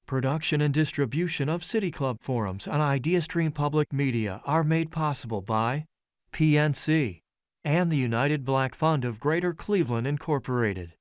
Production and distribution of City Club forums on IdeaStream Public Media are made possible by PNC and the United Black Fund of Greater Cleveland, Incorporated.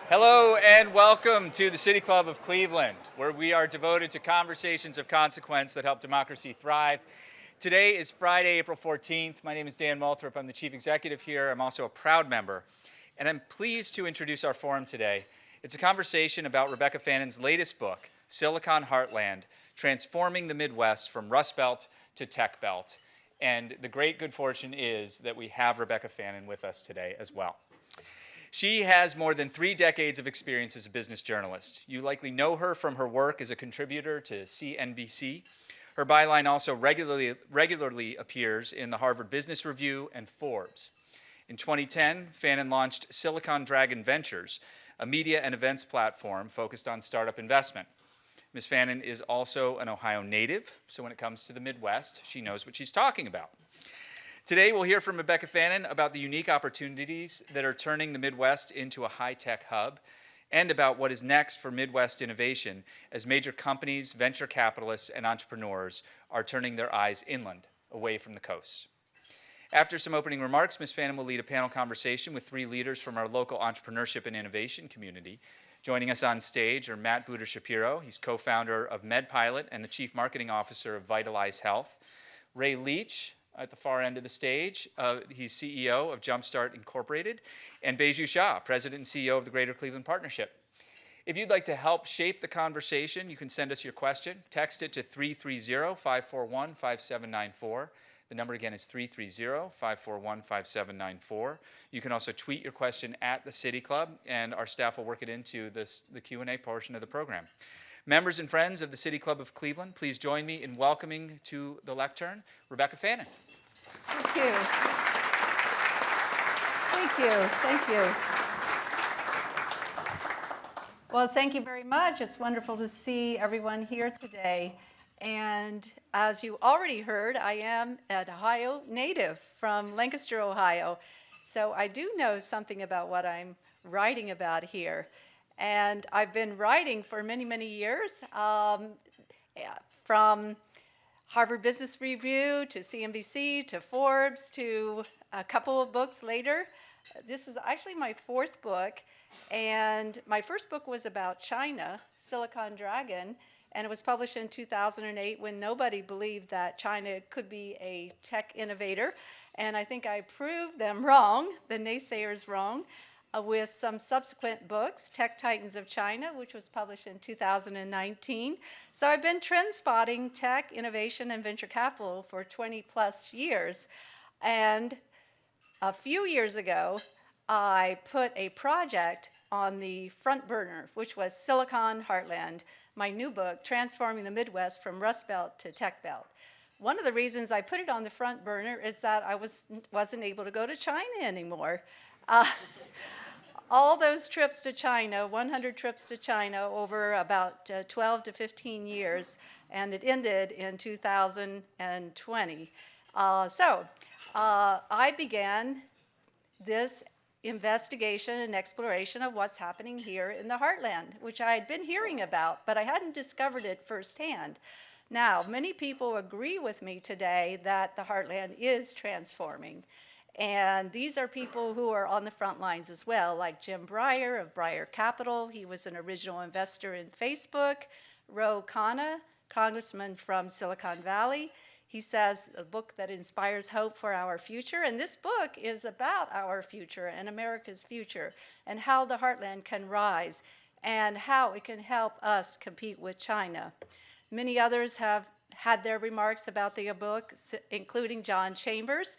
Hello and welcome to the City Club of Cleveland, where we are devoted to conversations of consequence that help democracy thrive. Today is Friday, April 14th. My name is Dan Moulthrop. I'm the Chief Executive here. I'm also a proud member. And I'm pleased to introduce our forum today. It's a conversation about Rebecca Fannin's latest book, Silicon Heartland, Transforming the Midwest from Rust Belt to Tech Belt. And the great good fortune is that we have Rebecca Fannin with us today as well. She has more than 3 decades of experience as a business journalist. You likely know her from her work as a contributor to CNBC. Her byline also regularly appears in the Harvard Business Review and Forbes. In 2010, Fannin launched Silicon Dragon Ventures, a media and events platform focused on startup investment. Ms. Fannin is also an Ohio native, so when it comes to the Midwest, she knows what she's talking about. Today, we'll hear from Rebecca Fannin about the unique opportunities that are turning the Midwest into a high-tech hub, and about what is next for Midwest innovation as major companies, venture capitalists, and entrepreneurs are turning their eyes inland, away from the coasts. After some opening remarks, Ms. Fannin will lead a panel conversation with 3 leaders from our local entrepreneurship and innovation community. Joining us on stage are Matt Buder-Shapiro. He's co-founder of MedPilot and the Chief Marketing Officer of Vitalize Health. Ray Leach, at the far end of the stage, he's CEO of Jumpstart Incorporated, and Baiju Shah, President and CEO of the Greater Cleveland Partnership. If you'd like to help shape the conversation, you can send us your question. Text it to 330-541-5794. The number again is 330-541-5794. You can also tweet your question at the City Club, and our staff will work it into the Q&A portion of the program. Members and friends of the City Club of Cleveland, please join me in welcoming to the lectern Rebecca Fannin. Thank you. Thank you. Thank you. Well, thank you very much. It's wonderful to see everyone here today. And as you already heard, I am an Ohio native from Lancaster, Ohio. So I do know something about what I'm writing about here. And I've been writing for many, many years, from Harvard Business Review to CNBC to Forbes to a couple of books later. This is actually my 4th book, and my first book was about China, Silicon Dragon, and it was published in 2008 when nobody believed that China could be a tech innovator, and I think I proved them wrong, the naysayers wrong, with some subsequent books, Tech Titans of China, which was published in 2019. So I've been trend spotting tech, innovation, and venture capital for 20 plus years. And a few years ago, I put a project on the front burner, which was Silicon Heartland, my new book, Transforming the Midwest from Rust Belt to Tech Belt. One of the reasons I put it on the front burner is that I wasn't able to go to China anymore. All those trips to China, 100 trips to China over about 12 to 15 years, and it ended in 2020. I began this investigation and exploration of what's happening here in the Heartland, which I had been hearing about, but I hadn't discovered it firsthand. Now, many people agree with me today that the Heartland is transforming. And these are people who are on the front lines as well, like Jim Breyer of Breyer Capital. He was an original investor in Facebook. Ro Khanna, congressman from Silicon Valley. He says a book that inspires hope for our future. And this book is about our future and America's future and how the Heartland can rise and how it can help us compete with China. Many others have had their remarks about the book, including John Chambers.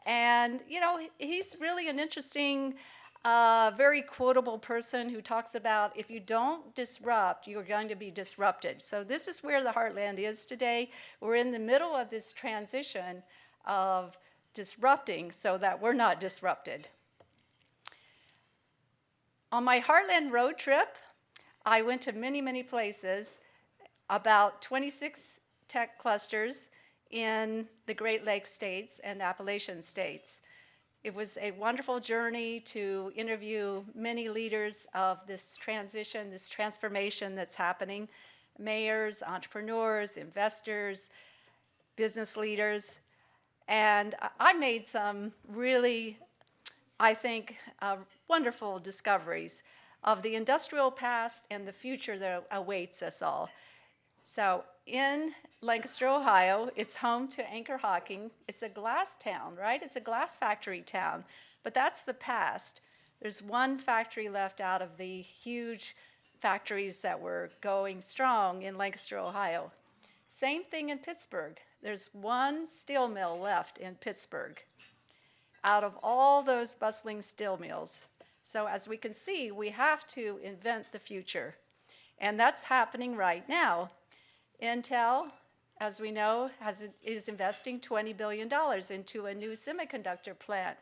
And, you know, he's really an interesting, very quotable person who talks about if you don't disrupt, you're going to be disrupted. So this is where the Heartland is today. We're in the middle of this transition of disrupting so that we're not disrupted. On my Heartland road trip, I went to many, many places, about 26 tech clusters in the Great Lakes states and Appalachian states. It was a wonderful journey to interview many leaders of this transition, this transformation that's happening, mayors, entrepreneurs, investors, business leaders. And I made some really, I think, wonderful discoveries of the industrial past and the future that awaits us all. So in Lancaster, Ohio, it's home to Anchor Hocking. It's a glass town, right? It's a glass factory town, but that's the past. There's one factory left out of the huge factories that were going strong in Lancaster, Ohio. Same thing in Pittsburgh. There's one steel mill left in Pittsburgh out of all those bustling steel mills. So as we can see, we have to invent the future. And that's happening right now. Intel, as we know, is investing $20 billion into a new semiconductor plant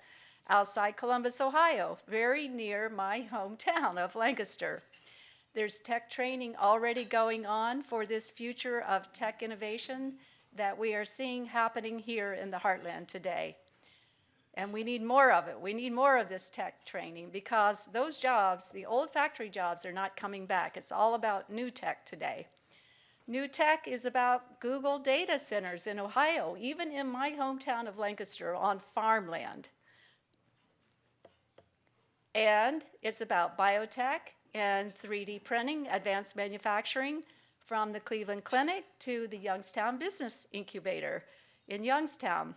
outside Columbus, Ohio, very near my hometown of Lancaster. There's tech training already going on for this future of tech innovation that we are seeing happening here in the Heartland today. And we need more of it. We need more of this tech training because those jobs, the old factory jobs, are not coming back. It's all about new tech today. New tech is about Google data centers in Ohio, even in my hometown of Lancaster on farmland. And it's about biotech and 3D printing, advanced manufacturing, from the Cleveland Clinic to the Youngstown Business Incubator in Youngstown.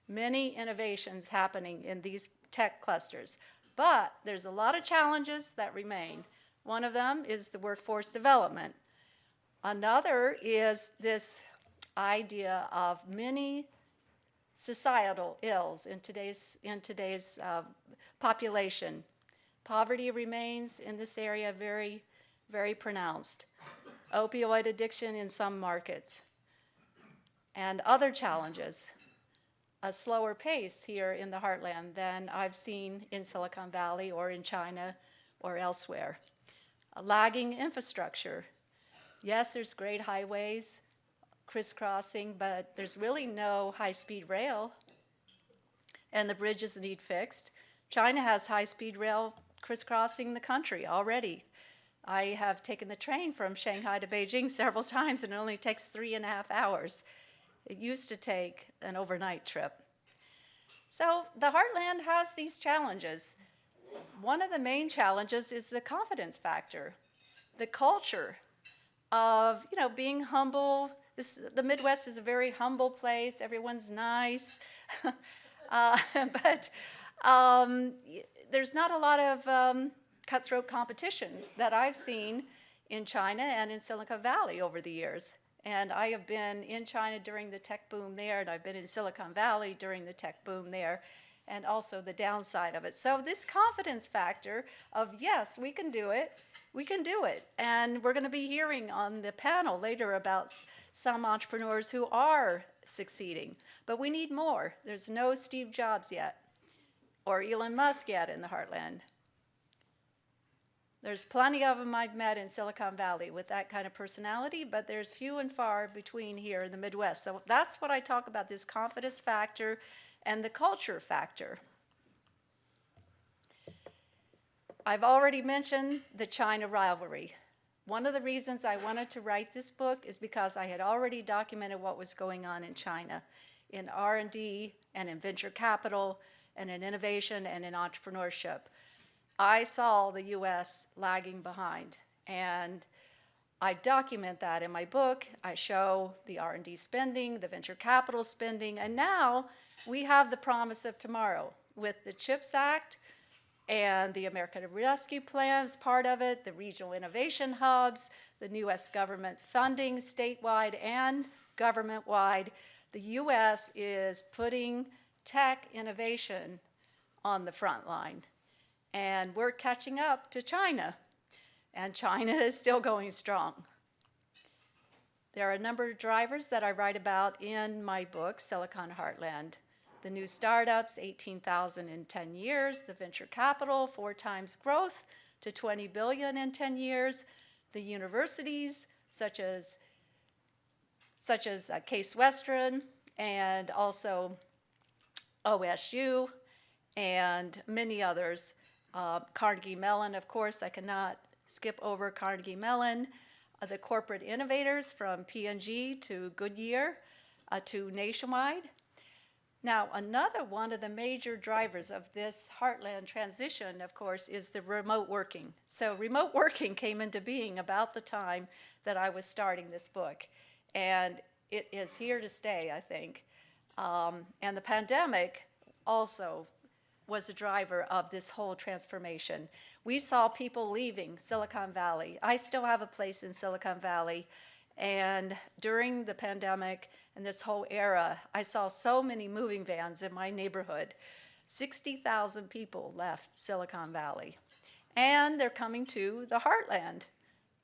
Many innovations happening in these tech clusters, but there's a lot of challenges that remain. One of them is the workforce development. Another is this idea of many societal ills in today's population. Poverty remains in this area very, very pronounced. Opioid addiction in some markets, and other challenges. A slower pace here in the Heartland than I've seen in Silicon Valley or in China or elsewhere. A lagging infrastructure. Yes, there's great highways, crisscrossing, but there's really no high-speed rail, and the bridges need fixed. China has high-speed rail crisscrossing the country already. I have taken the train from Shanghai to Beijing several times, and it only takes 3.5 hours. It used to take an overnight trip. So the Heartland has these challenges. One of the main challenges is the confidence factor, the culture of being humble. The Midwest is a very humble place. Everyone's nice, but there's not a lot of cutthroat competition that I've seen in China and in Silicon Valley over the years. And I have been in China during the tech boom there, and I've been in Silicon Valley during the tech boom there, and also the downside of it. So this confidence factor of, yes, we can do it. And we're going to be hearing on the panel later about some entrepreneurs who are succeeding. But we need more. There's no Steve Jobs yet, or Elon Musk yet in the Heartland. There's plenty of them I've met in Silicon Valley with that kind of personality, but there's few and far between here in the Midwest. So that's what I talk about, this confidence factor and the culture factor. I've already mentioned the China rivalry. One of the reasons I wanted to write this book is because I had already documented what was going on in China in R&D and in venture capital and in innovation and in entrepreneurship. I saw the U.S. lagging behind, and I document that in my book. I show the R&D spending, the venture capital spending, and now we have the promise of tomorrow with the CHIPS Act and the American Rescue Plan as part of it, the regional innovation hubs, the U.S. government funding statewide and government-wide. The U.S. is putting tech innovation on the front line. And we're catching up to China, and China is still going strong. There are a number of drivers that I write about in my book, Silicon Heartland. The new startups, 18,000 in 10 years, the venture capital, 4 times growth, to 20 billion in 10 years. The universities, such as Case Western and also OSU and many others. Carnegie Mellon, of course, I cannot skip over Carnegie Mellon. The corporate innovators from P&G to Goodyear to Nationwide. Now, another one of the major drivers of this Heartland transition, of course, is the remote working. So remote working came into being about the time that I was starting this book. And it is here to stay, I think. And the pandemic also was a driver of this whole transformation. We saw people leaving Silicon Valley. I still have a place in Silicon Valley. And during the pandemic and this whole era, I saw so many moving vans in my neighborhood. 60,000 people left Silicon Valley. And they're coming to the Heartland,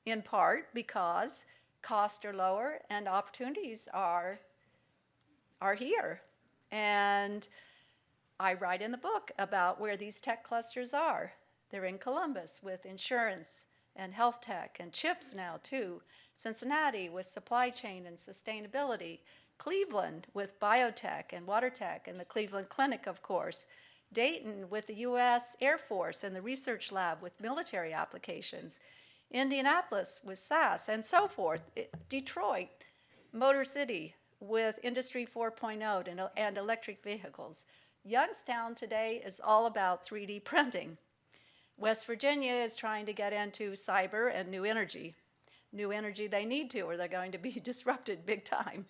in part because costs are lower and opportunities are here. And I write in the book about where these tech clusters are. They're in Columbus with insurance and health tech and chips now too. Cincinnati with supply chain and sustainability. Cleveland with biotech and water tech and the Cleveland Clinic, of course. Dayton with the U.S. Air Force and the research lab with military applications. Indianapolis with SaaS and so forth. Detroit, Motor City with Industry 4.0 and electric vehicles. Youngstown today is all about 3D printing. West Virginia is trying to get into cyber and new energy. New energy they need to, or they're going to be disrupted big time.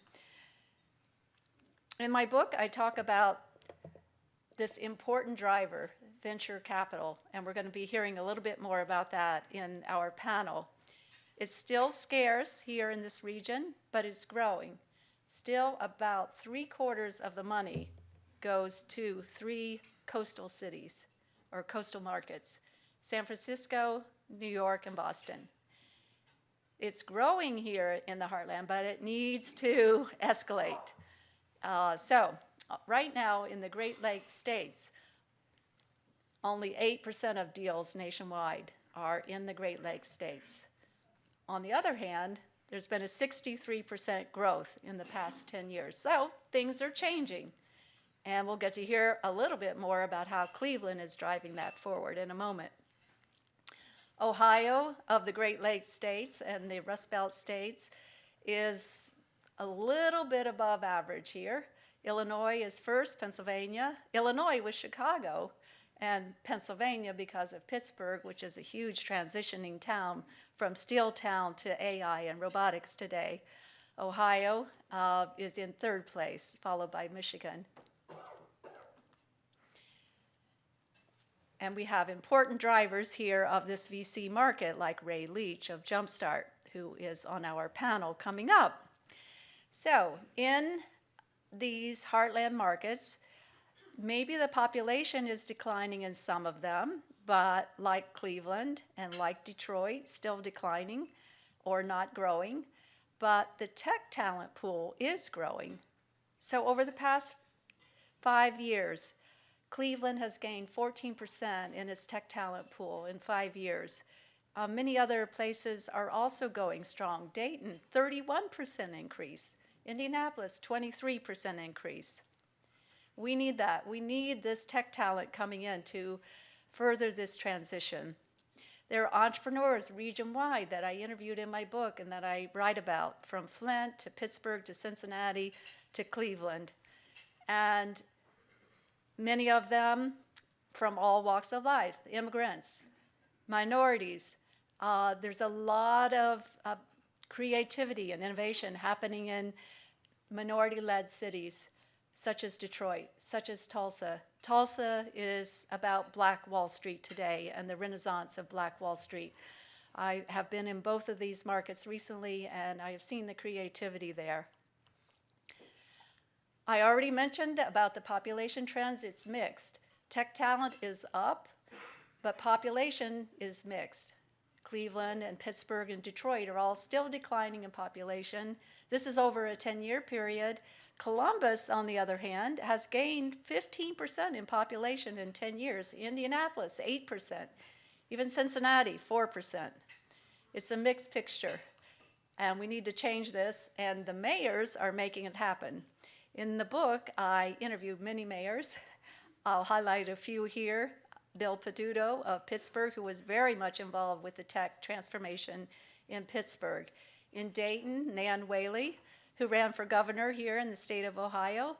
In my book, I talk about this important driver, venture capital, and we're going to be hearing a little bit more about that in our panel. It's still scarce here in this region, but it's growing. Still about 3/4 of the money goes to 3 coastal cities or coastal markets, San Francisco, New York, and Boston. It's growing here in the Heartland, but it needs to escalate. So right now in the Great Lakes states, only 8% of deals nationwide are in the Great Lakes states. On the other hand, there's been a 63% growth in the past 10 years. So things are changing. And we'll get to hear a little bit more about how Cleveland is driving that forward in a moment. Ohio, of the Great Lakes states and the Rust Belt states, is a little bit above average here. Illinois is first, Pennsylvania. Illinois was Chicago, and Pennsylvania because of Pittsburgh, which is a huge transitioning town from steel town to AI and robotics today. Ohio is in 3rd place, followed by Michigan. And we have important drivers here of this VC market, like Ray Leach of Jumpstart, who is on our panel coming up. So in these Heartland markets, maybe the population is declining in some of them, but like Cleveland and like Detroit, still declining or not growing. But the tech talent pool is growing. So over the past 5 years, Cleveland has gained 14% in its tech talent pool in 5 years. Many other places are also going strong. Dayton, 31% increase. Indianapolis, 23% increase. We need that. We need this tech talent coming in to further this transition. There are entrepreneurs region-wide that I interviewed in my book and that I write about, from Flint to Pittsburgh to Cincinnati to Cleveland. And many of them from all walks of life, immigrants, minorities. There's a lot of creativity and innovation happening in minority-led cities, such as Detroit, such as Tulsa. Tulsa is about Black Wall Street today and the renaissance of Black Wall Street. I have been in both of these markets recently, and I have seen the creativity there. I already mentioned about the population trends. It's mixed. Tech talent is up, but population is mixed. Cleveland and Pittsburgh and Detroit are all still declining in population. This is over a 10-year period. Columbus, on the other hand, has gained 15% in population in 10 years. Indianapolis, 8%. Even Cincinnati, 4%. It's a mixed picture, and we need to change this, and the mayors are making it happen. In the book, I interviewed many mayors. I'll highlight a few here. Bill Peduto of Pittsburgh, who was very much involved with the tech transformation in Pittsburgh. In Dayton, Nan Whaley, who ran for governor here in the state of Ohio.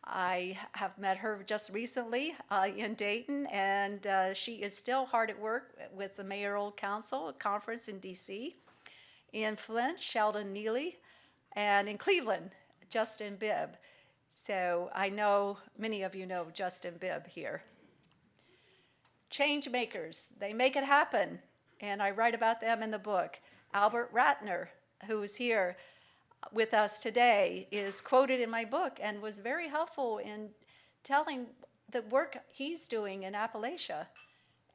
I have met her just recently in Dayton, and she is still hard at work with the Mayoral Council conference in DC. In Flint, Sheldon Neely, and in Cleveland, Justin Bibb. So I know many of you know Justin Bibb here. Change makers, they make it happen, and I write about them in the book. Albert Ratner, who is here with us today, is quoted in my book and was very helpful in telling the work he's doing in Appalachia.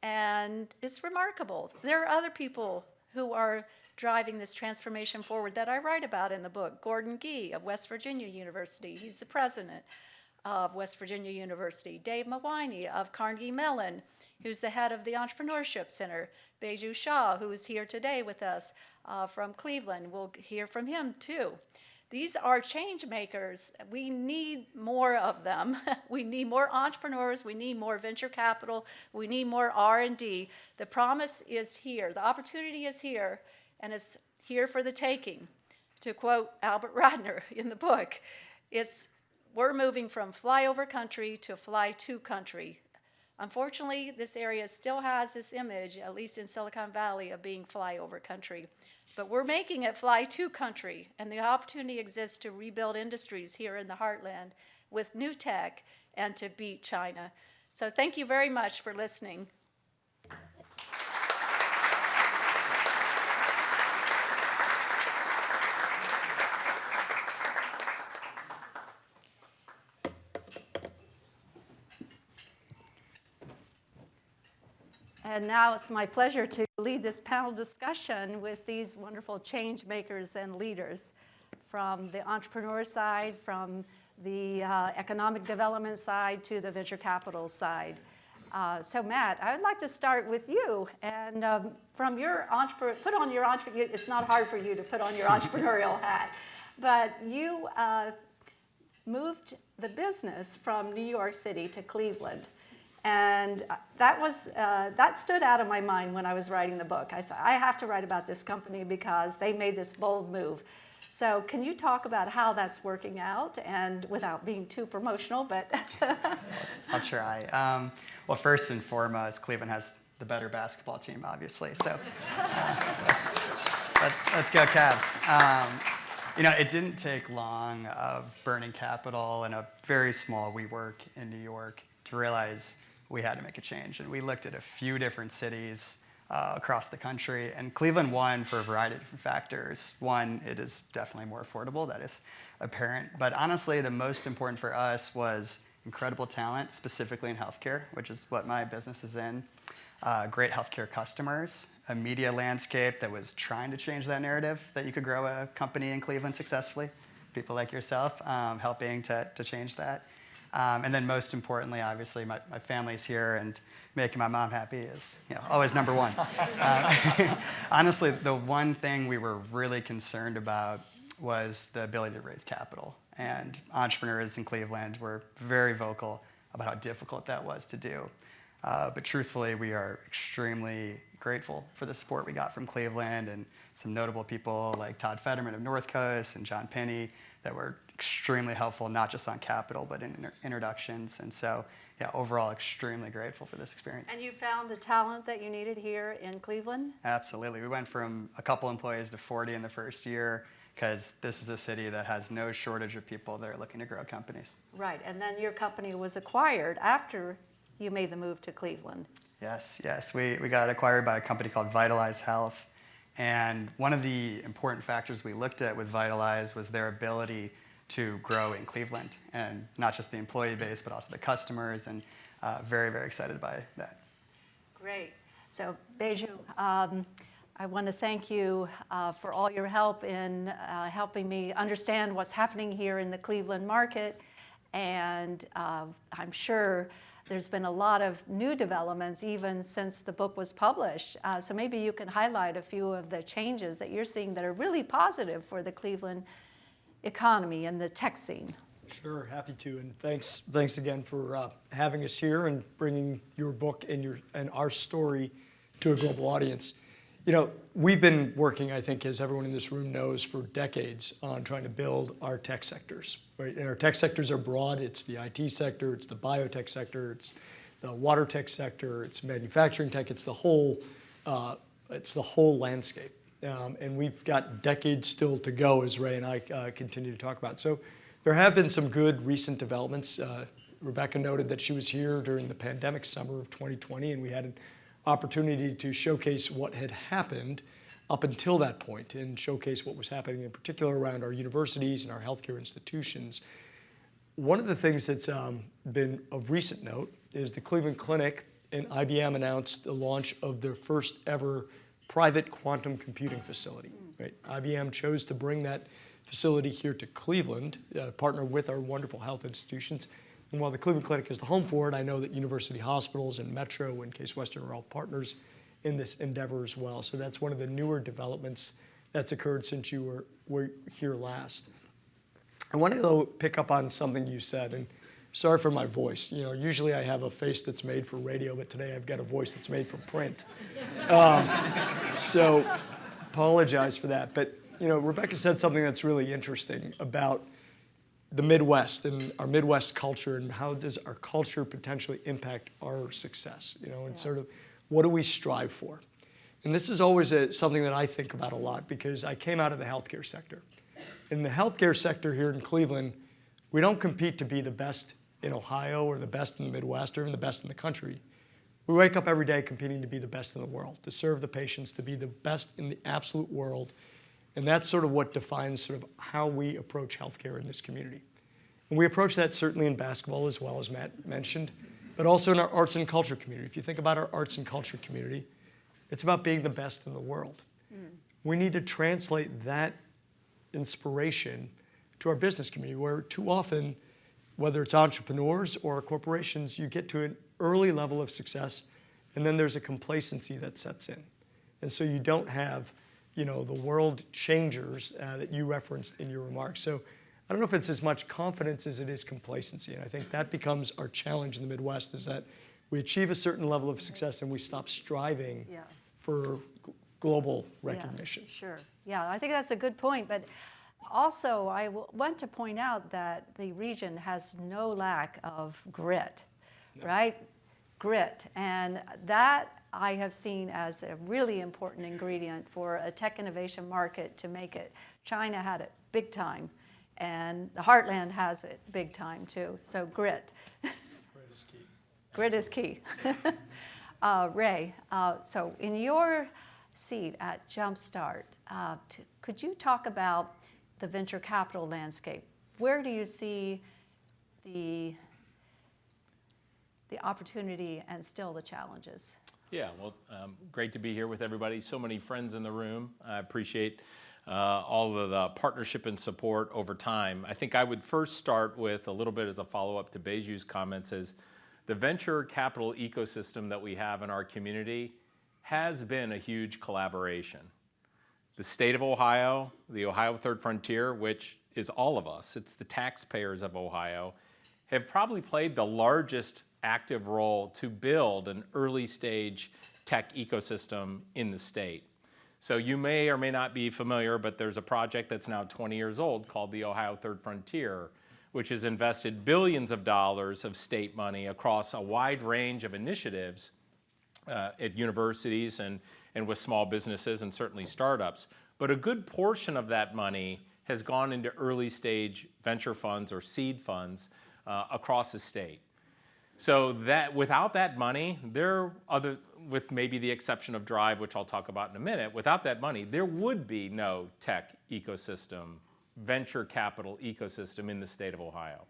And it's remarkable. There are other people who are driving this transformation forward that I write about in the book. Gordon Gee of West Virginia University, he's the president of West Virginia University. Dave Mawiney of Carnegie Mellon, who's the head of the Entrepreneurship Center. Beju Shah, who is here today with us from Cleveland. We'll hear from him too. These are change makers. We need more of them. We need more entrepreneurs. We need more venture capital. We need more R&D. The promise is here. The opportunity is here, and it's here for the taking. To quote Albert Ratner in the book, we're moving from flyover country to fly to country. Unfortunately, this area still has this image, at least in Silicon Valley, of being flyover country. But we're making it fly to country, and the opportunity exists to rebuild industries here in the heartland with new tech and to beat China. So thank you very much for listening. And now it's my pleasure to lead this panel discussion with these wonderful change makers and leaders from the entrepreneur side, from the economic development side to the venture capital side. So Matt, I would like to start with you. And from your it's not hard for you to put on your entrepreneurial hat, but you moved the business from New York City to Cleveland. And that stood out of my mind when I was writing the book. I said, I have to write about this company because they made this bold move. So can you talk about how that's working out, and without being too promotional, but. I'll try. Well, first and foremost, Cleveland has the better basketball team, obviously. So let's go Cavs. It didn't take long of burning capital and a very small WeWork in New York to realize we had to make a change. And we looked at a few different cities across the country, and Cleveland won for a variety of different factors. One, it is definitely more affordable, that is apparent. But honestly, the most important for us was incredible talent, specifically in healthcare, which is what my business is in. Great healthcare customers, a media landscape that was trying to change that narrative that you could grow a company in Cleveland successfully. People like yourself helping to change that. And then most importantly, obviously, my family's here, and making my mom happy is always number one. Honestly, the one thing we were really concerned about was the ability to raise capital. And entrepreneurs in Cleveland were very vocal about how difficult that was to do. But truthfully, we are extremely grateful for the support we got from Cleveland and some notable people like Todd Fetterman of North Coast and John Penny that were extremely helpful, not just on capital, but in introductions. And so, overall, extremely grateful for this experience. And you found the talent that you needed here in Cleveland? Absolutely. We went from a couple employees to 40 in the first year, because this is a city that has no shortage of people that are looking to grow companies. Right, and then your company was acquired after you made the move to Cleveland. Yes. We got acquired by a company called Vitalize Health. And one of the important factors we looked at with Vitalize was their ability to grow in Cleveland, and not just the employee base, but also the customers, and very, very excited by that. Great. So, Beju, I want to thank you for all your help in helping me understand what's happening here in the Cleveland market. And I'm sure there's been a lot of new developments even since the book was published. So maybe you can highlight a few of the changes that you're seeing that are really positive for the Cleveland economy and the tech scene. Sure, happy to, and thanks again for having us here and bringing your book and our story to a global audience. You know, we've been working, I think, as everyone in this room knows, for decades on trying to build our tech sectors. Right? And our tech sectors are broad. It's the IT sector, it's the biotech sector, it's the water tech sector, it's manufacturing tech. It's the whole landscape. And we've got decades still to go, as Ray and I continue to talk about. So there have been some good recent developments. Rebecca noted that she was here during the pandemic summer of 2020, and we had an opportunity to showcase what had happened up until that point and showcase what was happening in particular around our universities and our healthcare institutions. One of the things that's been of recent note is the Cleveland Clinic and IBM announced the launch of their first ever private quantum computing facility. Right? IBM chose to bring that facility here to Cleveland, partner with our wonderful health institutions. And while the Cleveland Clinic is the home for it, I know that university hospitals and Metro and Case Western are all partners in this endeavor as well. So that's one of the newer developments that's occurred since you were here last. I want to pick up on something you said, and sorry for my voice. You know, usually I have a face that's made for radio, but today I've got a voice that's made for print. So apologize for that. But you know, Rebecca said something that's really interesting about the Midwest and our Midwest culture and how does our culture potentially impact our success, you know, and sort of what do we strive for? And this is always something that I think about a lot because I came out of the healthcare sector. In the healthcare sector here in Cleveland, we don't compete to be the best in Ohio or the best in the Midwest or even the best in the country. We wake up every day competing to be the best in the world, to serve the patients, to be the best in the absolute world. And that's sort of what defines sort of how we approach healthcare in this community. And we approach that certainly in basketball as well, as Matt mentioned, but also in our arts and culture community. If you think about our arts and culture community, it's about being the best in the world. We need to translate that inspiration to our business community, where too often, whether it's entrepreneurs or corporations, you get to an early level of success, and then there's a complacency that sets in. And so you don't have, you know, the world changers that you referenced in your remarks. So I don't know if it's as much confidence as it is complacency. And I think that becomes our challenge in the Midwest, is that we achieve a certain level of success and we stop striving for global recognition. Yeah, sure. Yeah, I think that's a good point. But also, I want to point out that the region has no lack of grit, right? Grit. And that I have seen as a really important ingredient for a tech innovation market to make it. China had it big time, and the Heartland has it big time too. So grit. Grit is key. Grit is key. Ray, so in your seat at Jumpstart, could you talk about the venture capital landscape? Where do you see the opportunity and still the challenges? Yeah, well, great to be here with everybody. So many friends in the room. I appreciate all of the partnership and support over time. I think I would first start with a little bit as a follow-up to Beiju's comments is the venture capital ecosystem that we have in our community has been a huge collaboration. The state of Ohio, the Ohio Third Frontier, which is all of us, it's the taxpayers of Ohio, have probably played the largest active role to build an early stage tech ecosystem in the state. So you may or may not be familiar, but there's a project that's now 20 years old called the Ohio Third Frontier, which has invested billions of dollars of state money across a wide range of initiatives at universities and with small businesses and certainly startups. But a good portion of that money has gone into early stage venture funds or seed funds across the state. So that without that money, with maybe the exception of Drive, which I'll talk about in a minute, without that money, there would be no tech ecosystem, venture capital ecosystem in the state of Ohio.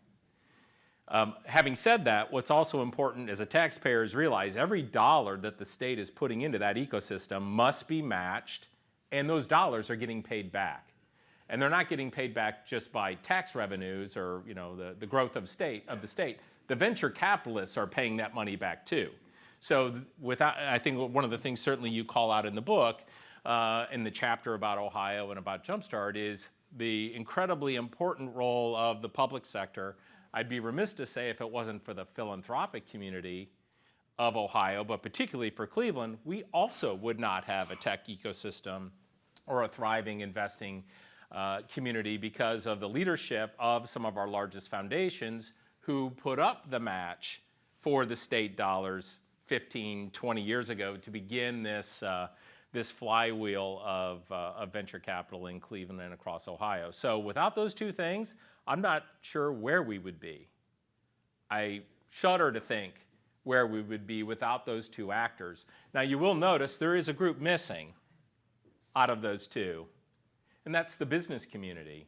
Having said that, what's also important as a taxpayer is realize every dollar that the state is putting into that ecosystem must be matched, and those dollars are getting paid back. And they're not getting paid back just by tax revenues or the growth of the state. the venture capitalists are paying that money back too. So I think one of the things certainly you call out in the book, in the chapter about Ohio and about Jumpstart, is the incredibly important role of the public sector. I'd be remiss to say if it wasn't for the philanthropic community of Ohio, but particularly for Cleveland, we also would not have a tech ecosystem or a thriving investing community because of the leadership of some of our largest foundations who put up the match for the state dollars 15, 20 years ago to begin this flywheel of venture capital in Cleveland and across Ohio. So without those two things, I'm not sure where we would be. I shudder to think where we would be without those two actors. Now you will notice there is a group missing out of those two, and that's the business community.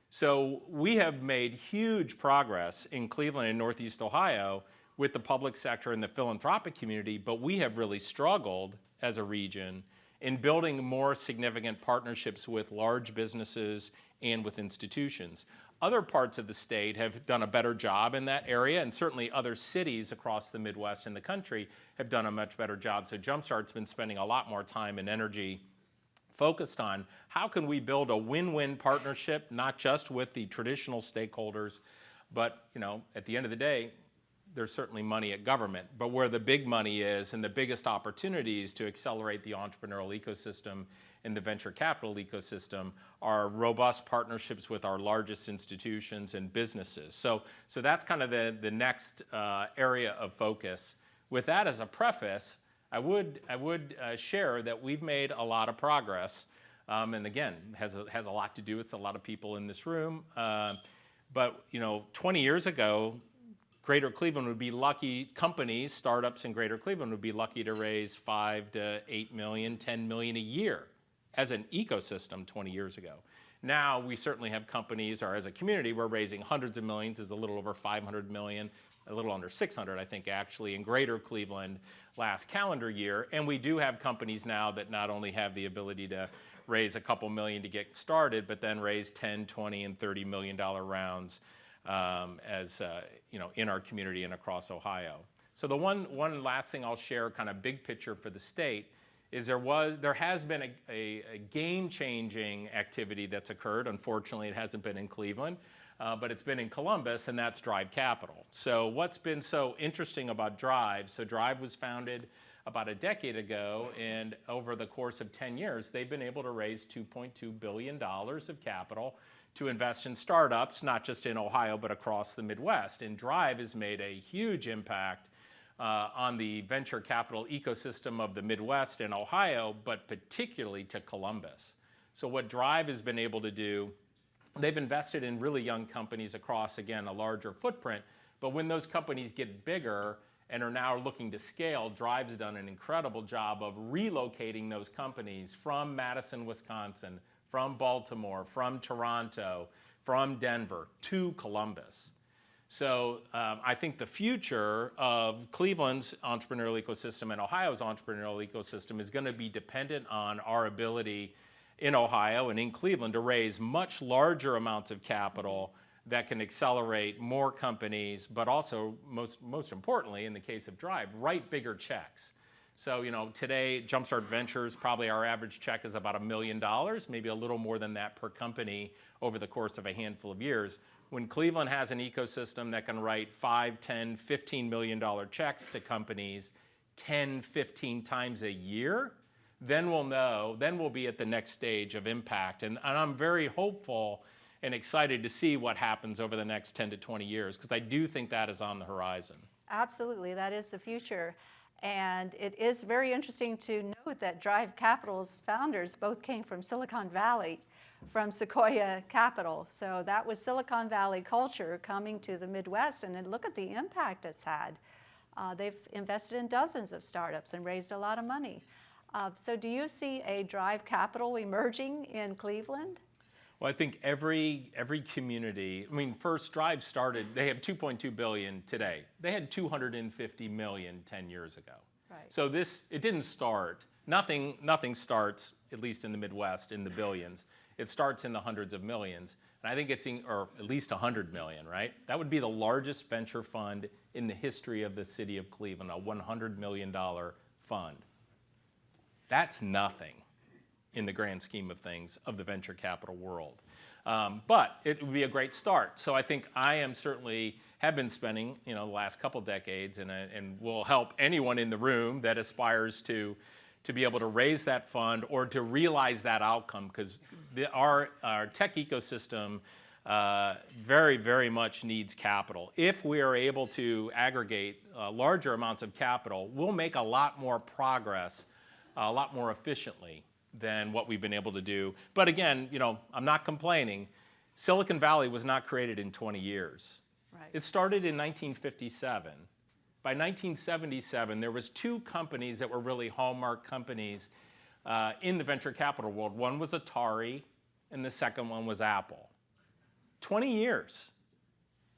So we have made huge progress in Cleveland and Northeast Ohio with the public sector and the philanthropic community, but we have really struggled as a region in building more significant partnerships with large businesses and with institutions. Other parts of the state have done a better job in that area, and certainly other cities across the Midwest and the country have done a much better job. So Jumpstart's been spending a lot more time and energy focused on how can we build a win-win partnership, not just with the traditional stakeholders, but at the end of the day, there's certainly money at government, but where the big money is and the biggest opportunities to accelerate the entrepreneurial ecosystem and the venture capital ecosystem are robust partnerships with our largest institutions and businesses. So that's kind of the next area of focus. With that as a preface, I would share that we've made a lot of progress, and again, has a lot to do with a lot of people in this room. But 20 years ago, Greater Cleveland would be lucky, companies, startups in Greater Cleveland would be lucky to raise $5 to $8 million, $10 million a year as an ecosystem 20 years ago. Now we certainly have companies, or as a community, we're raising hundreds of millions, is a little over 500 million, a little under 600, I think, actually, in Greater Cleveland last calendar year. And we do have companies now that not only have the ability to raise a couple million to get started, but then raise 10, 20, and $30 million rounds in our community and across Ohio. So the one last thing I'll share, kind of big picture for the state, is there has been a game-changing activity that's occurred. Unfortunately, it hasn't been in Cleveland, but it's been in Columbus, and that's Drive Capital. So what's been so interesting about Drive, so Drive was founded about a decade ago, and over the course of 10 years, they've been able to raise $2.2 billion of capital to invest in startups, not just in Ohio, but across the Midwest. And Drive has made a huge impact on the venture capital ecosystem of the Midwest and Ohio, but particularly to Columbus. So what Drive has been able to do, they've invested in really young companies across, again, a larger footprint, but when those companies get bigger and are now looking to scale, Drive's done an incredible job of relocating those companies from Madison, Wisconsin, from Baltimore, from Toronto, from Denver to Columbus. So I think the future of Cleveland's entrepreneurial ecosystem and Ohio's entrepreneurial ecosystem is going to be dependent on our ability in Ohio and in Cleveland to raise much larger amounts of capital that can accelerate more companies, but also, most importantly, in the case of Drive, write bigger checks. So, today, Jumpstart Ventures, probably our average check is about $1 million, maybe a little more than that per company over the course of a handful of years. When Cleveland has an ecosystem that can write $5, $10, $15 million checks to companies 10, 15 times a year, then we'll know, then we'll be at the next stage of impact. And I'm very hopeful and excited to see what happens over the next 10 to 20 years, because I do think that is on the horizon. Absolutely, that is the future. And it is very interesting to note that Drive Capital's founders both came from Silicon Valley, from Sequoia Capital. So that was Silicon Valley culture coming to the Midwest, and then look at the impact it's had. They've invested in dozens of startups and raised a lot of money. So do you see a Drive Capital emerging in Cleveland? Well, I think every community, first Drive started, they have $2.2 billion today. They had $250 million 10 years ago. Right. So it didn't start, nothing starts at least in the Midwest, in the billions. It starts in the hundreds of millions. And I think or at least 100 million, right? That would be the largest venture fund in the history of the city of Cleveland, a $100 million fund. That's nothing in the grand scheme of things of the venture capital world. But it would be a great start. So I think I am certainly have been spending, the last couple decades, and will help anyone in the room that aspires to be able to raise that fund or to realize that outcome, because our tech ecosystem very, very much needs capital. If we are able to aggregate larger amounts of capital, we'll make a lot more progress, a lot more efficiently than what we've been able to do. But again, I'm not complaining. Silicon Valley was not created in 20 years. Right. It started in 1957. By 1977, there was 2 companies that were really hallmark companies in the venture capital world. One was Atari, and the second one was Apple. 20 years.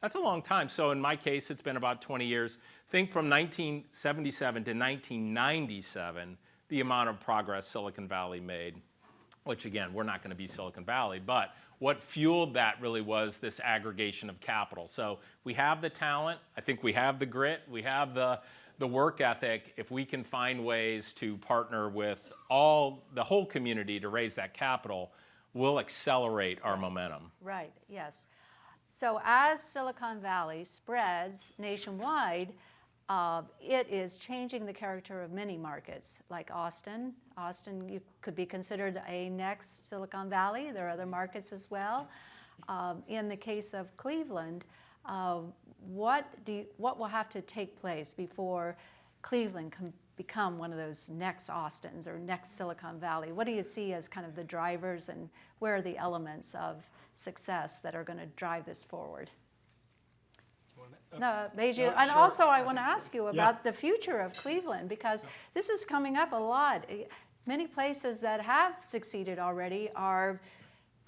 That's a long time. So in my case, it's been about 20 years. Think from 1977 to 1997, the amount of progress Silicon Valley made, which again, we're not going to be Silicon Valley, but what fueled that really was this aggregation of capital. So we have the talent, I think we have the grit, we have the work ethic. If we can find ways to partner with the whole community to raise that capital, we'll accelerate our momentum. Right, yes. So as Silicon Valley spreads nationwide, it is changing the character of many markets, like Austin. Austin could be considered a next Silicon Valley. There are other markets as well. In the case of Cleveland, what will have to take place before Cleveland can become one of those next Austins or next Silicon Valley? What do you see as kind of the drivers, and where are the elements of success that are going to drive this forward? No, Beiju. And sure. also I want to ask you about the future of Cleveland, because this is coming up a lot. Many places that have succeeded already are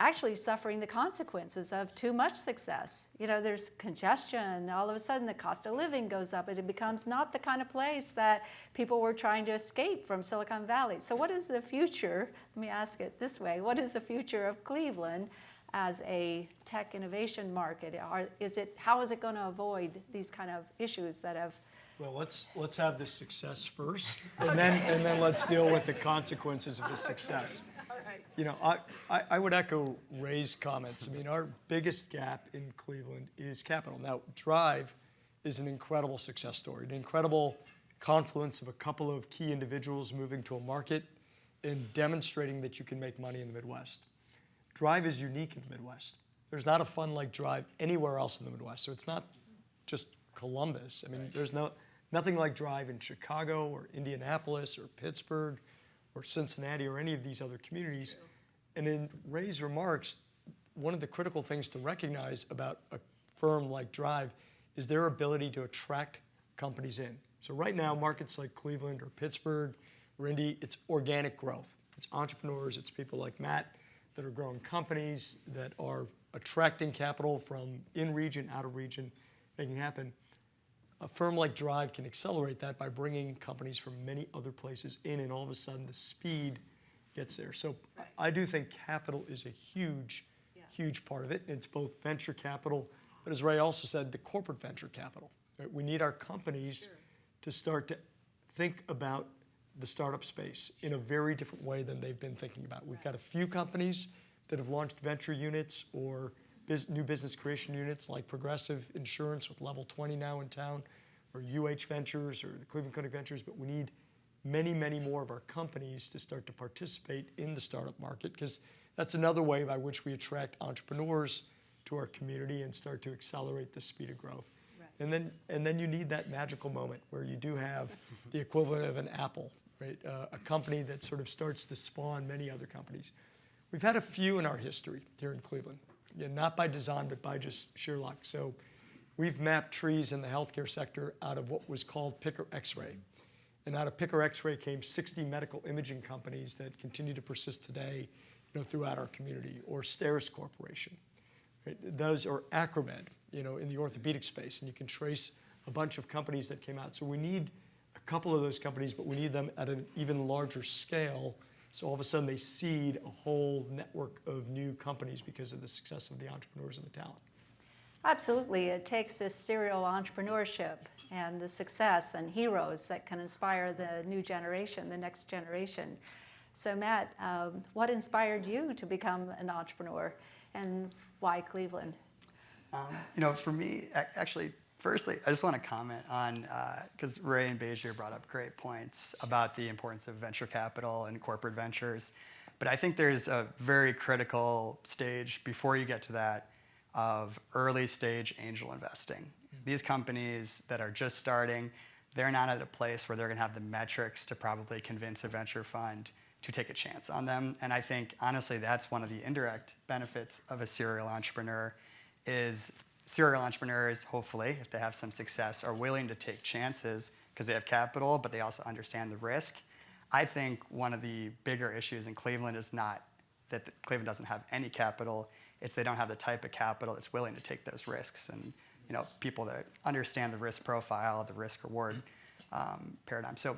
actually suffering the consequences of too much success. There's congestion. All of a sudden, the cost of living goes up, and it becomes not the kind of place that people were trying to escape from Silicon Valley. So what is the future? Let me ask it this way. What is the future of Cleveland as a tech innovation market? How is it going to avoid these kind of issues that have? Well, let's have the success first, and then let's deal with the consequences of the success. I would echo Ray's comments. Our biggest gap in Cleveland is capital. Now, Drive is an incredible success story, an incredible confluence of a couple of key individuals moving to a market and demonstrating that you can make money in the Midwest. Drive is unique in the Midwest. There's not a fund like Drive anywhere else in the Midwest. So it's not just Columbus. There's nothing like Drive in Chicago or Indianapolis or Pittsburgh or Cincinnati or any of these other communities. And in Ray's remarks, one of the critical things to recognize about a firm like Drive is their ability to attract companies in. So right now, markets like Cleveland or Pittsburgh or Indy, it's organic growth. It's entrepreneurs, it's people like Matt that are growing companies, that are attracting capital from in-region, out-of-region, making it happen. A firm like Drive can accelerate that by bringing companies from many other places in, and all of a sudden the speed gets there. So I do think capital is a huge part of it. It's both venture capital, but as Ray also said, the corporate venture capital. Right? We need our companies to start to think about the startup space in a very different way than they've been thinking about. We've got a few companies that have launched venture units or new business creation units, like Progressive Insurance with Level 20 now in town, or UH Ventures or the Cleveland Clinic Ventures, but we need many, many more of our companies to start to participate in the startup market, because that's another way by which we attract entrepreneurs to our community and start to accelerate the speed of growth. Right. And then you need that magical moment where you do have the equivalent of an Apple, right? A company that sort of starts to spawn many other companies. We've had a few in our history here in Cleveland, not by design, but by just sheer luck. So we've mapped trees in the healthcare sector out of what was called Picker X-ray. And out of Picker X-ray came 60 medical imaging companies that continue to persist today, throughout our community, or Steris Corporation. Right? Those are Acromed, in the orthopedic space, and you can trace a bunch of companies that came out. So we need a couple of those companies, but we need them at an even larger scale So all of a sudden they seed a whole network of new companies because of the success of the entrepreneurs and the talent. Absolutely. It takes this serial entrepreneurship and the success and heroes that can inspire the new generation, the next generation. So Matt, what inspired you to become an entrepreneur and why Cleveland? For me, actually, firstly, I just want to comment on, because Ray and Bejier brought up great points about the importance of venture capital and corporate ventures. But I think there's a very critical stage before you get to that of early stage angel investing. These companies that are just starting, they're not at a place where they're going to have the metrics to probably convince a venture fund to take a chance on them. And I think, honestly, that's one of the indirect benefits of a serial entrepreneur is serial entrepreneurs, hopefully, if they have some success, are willing to take chances because they have capital, but they also understand the risk. I think one of the bigger issues in Cleveland is not that Cleveland doesn't have any capital, it's they don't have the type of capital that's willing to take those risks. And people that understand the risk profile, the risk reward paradigm. So,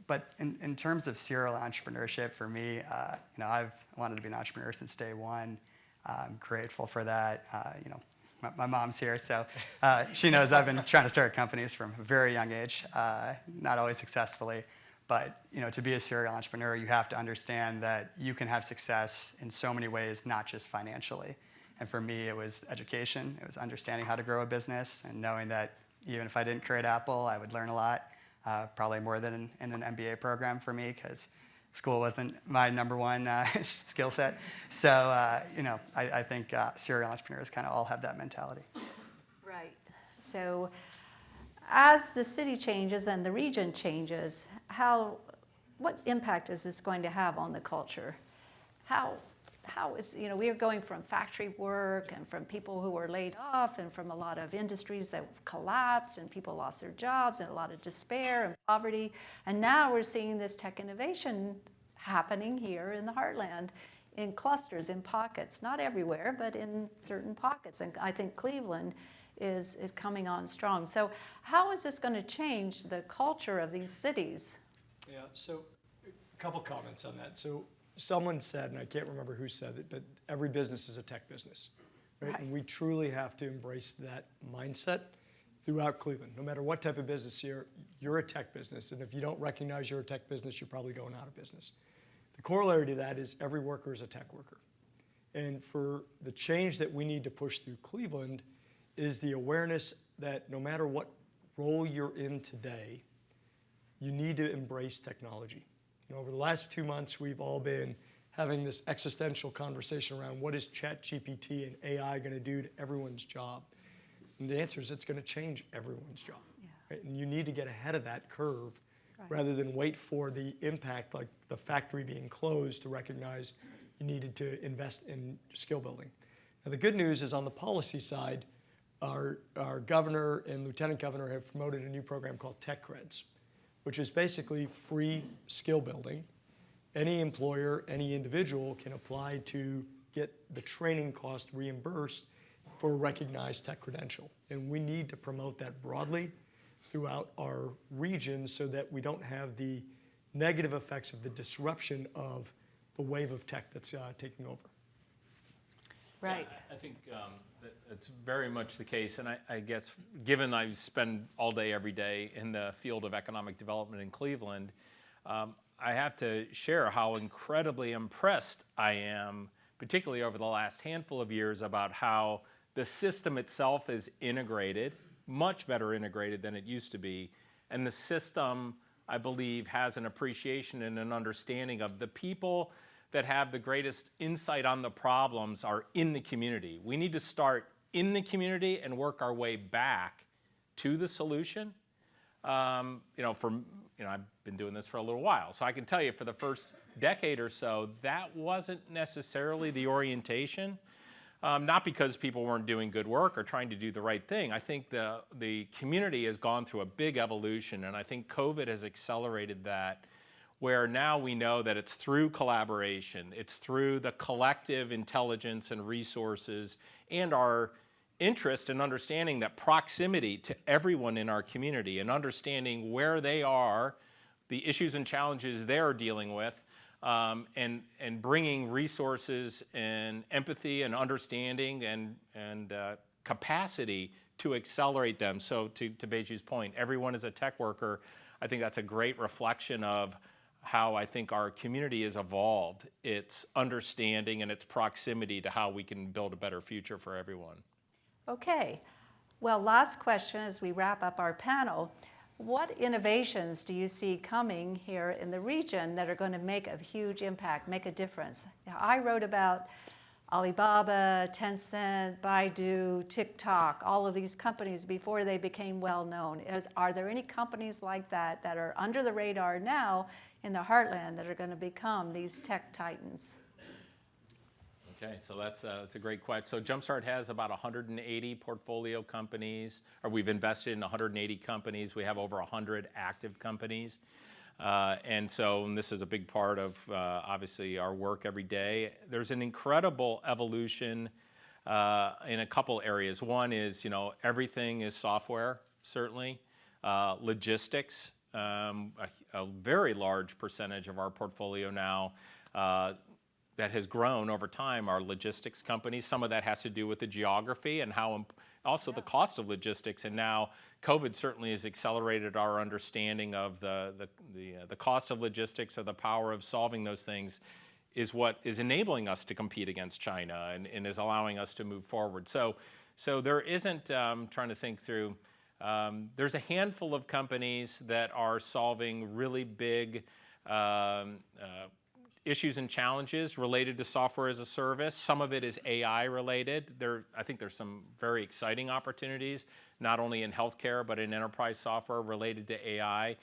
but in terms of serial entrepreneurship, for me, I've wanted to be an entrepreneur since day one. I'm grateful for that. My mom's here, so she knows I've been trying to start companies from a very young age, not always successfully. But to be a serial entrepreneur, you have to understand that you can have success in so many ways, not just financially. And for me, it was education. It was understanding how to grow a business and knowing that even if I didn't create Apple, I would learn a lot, probably more than in an MBA program for me, because school wasn't my number one skill set. So, I think serial entrepreneurs kind of all have that mentality. Right. So as the city changes and the region changes, what impact is this going to have on the culture? How is, we are going from factory work and from people who were laid off and from a lot of industries that collapsed and people lost their jobs and a lot of despair and poverty. And now we're seeing this tech innovation happening here in the Heartland in clusters, in pockets, not everywhere, but in certain pockets. And I think Cleveland is coming on strong. So how is this going to change the culture of these cities? Yeah, so a couple comments on that. So someone said, and I can't remember who said it, but every business is a tech business, right? And we truly have to embrace that mindset throughout Cleveland. No matter what type of business you're a tech business, and if you don't recognize you're a tech business, you're probably going out of business. The corollary to that is every worker is a tech worker. And for the change that we need to push through Cleveland is the awareness that no matter what role you're in today, you need to embrace technology. Over the last 2 months, we've all been having this existential conversation around what is ChatGPT and AI going to do to everyone's job? And the answer is it's going to change everyone's job. Yeah. Right? And you need to get ahead of that curve rather than wait for the impact, like the factory being closed, to recognize you needed to invest in skill building. Now, the good news is on the policy side, our governor and lieutenant governor have promoted a new program called Tech Creds, which is basically free skill building. Any employer, any individual can apply to get the training cost reimbursed for a recognized tech credential. And we need to promote that broadly throughout our region so that we don't have the negative effects of the disruption of the wave of tech that's taking over. Right. Yeah, I think that's very much the case. And I guess given I spend all day, every day in the field of economic development in Cleveland, I have to share how incredibly impressed I am, particularly over the last handful of years, about how the system itself is integrated, much better integrated than it used to be. And the system, I believe, has an appreciation and an understanding of the people that have the greatest insight on the problems are in the community. We need to start in the community and work our way back to the solution. I've been doing this for a little while, so I can tell you for the first decade or so, that wasn't necessarily the orientation. Not because people weren't doing good work or trying to do the right thing. I think the community has gone through a big evolution, and I think COVID has accelerated that, where now we know that it's through collaboration, it's through the collective intelligence and resources and our interest in understanding that proximity to everyone in our community and understanding where they are, the issues and challenges they're dealing with, and bringing resources and empathy and understanding and capacity to accelerate them. So to Beiju's point, everyone is a tech worker. I think that's a great reflection of how I think our community has evolved, its understanding and its proximity to how we can build a better future for everyone. Okay. Well, last question as we wrap up our panel. What innovations do you see coming here in the region that are going to make a huge impact, make a difference? I wrote about Alibaba, Tencent, Baidu, TikTok, all of these companies before they became well known. Are there any companies like that that are under the radar now in the heartland that are going to become these tech titans? Okay, so that's a great question. So Jumpstart has about 180 portfolio companies, or we've invested in 180 companies. We have over 100 active companies. And this is a big part of, obviously, our work every day. There's an incredible evolution in a couple areas. One is, everything is software, certainly. Logistics, a very large percentage of our portfolio now that has grown over time are logistics companies. Some of that has to do with the geography and how also the cost of logistics. And now COVID certainly has accelerated our understanding of the cost of logistics, or the power of solving those things is what is enabling us to compete against China and is allowing us to move forward. So there isn't, trying to think through, there's a handful of companies that are solving really big issues and challenges related to software as a service. Some of it is AI related. I think there's some very exciting opportunities, not only in healthcare, but in enterprise software related to AI.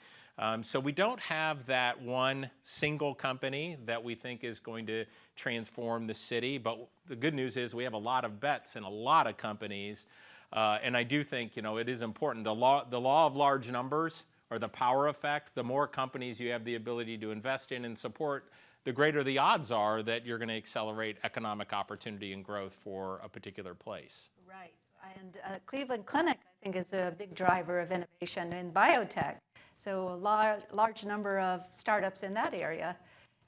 So we don't have that one single company that we think is going to transform the city, but the good news is we have a lot of bets in a lot of companies. And I do think, it is important. The law of large numbers, or the power effect, the more companies you have the ability to invest in and support, the greater the odds are that you're going to accelerate economic opportunity and growth for a particular place. Right. And Cleveland Clinic, I think, is a big driver of innovation in biotech. So a large number of startups in that area.